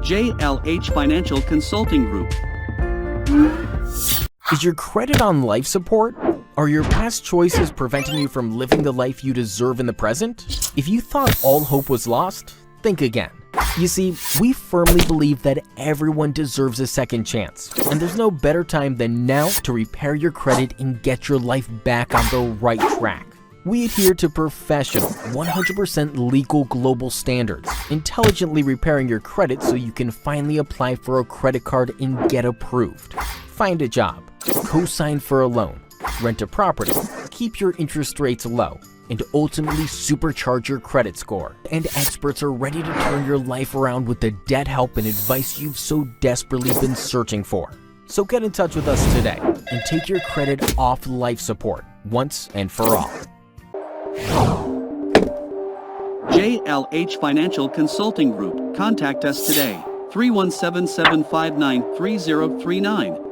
JLH Financial Consulting Group. Is your credit on life support? Are your past choices preventing you from living the life you deserve in the present? If you thought all hope was lost, think again. You see, we firmly believe that everyone deserves a second chance, and there's no better time than now to repair your credit and get your life back on the right track. We adhere to professional, 100% legal global standards, intelligently repairing your credit so you can finally apply for a credit card and get approved. Find a job, co-sign for a loan, rent a property, keep your interest rates low, and ultimately supercharge your credit score. And experts are ready to turn your life around with the debt help and advice you've so desperately been searching for. So get in touch with us today and take your credit off life support once and for all. JLH Financial Consulting Group. Contact us today. 317-759-3039.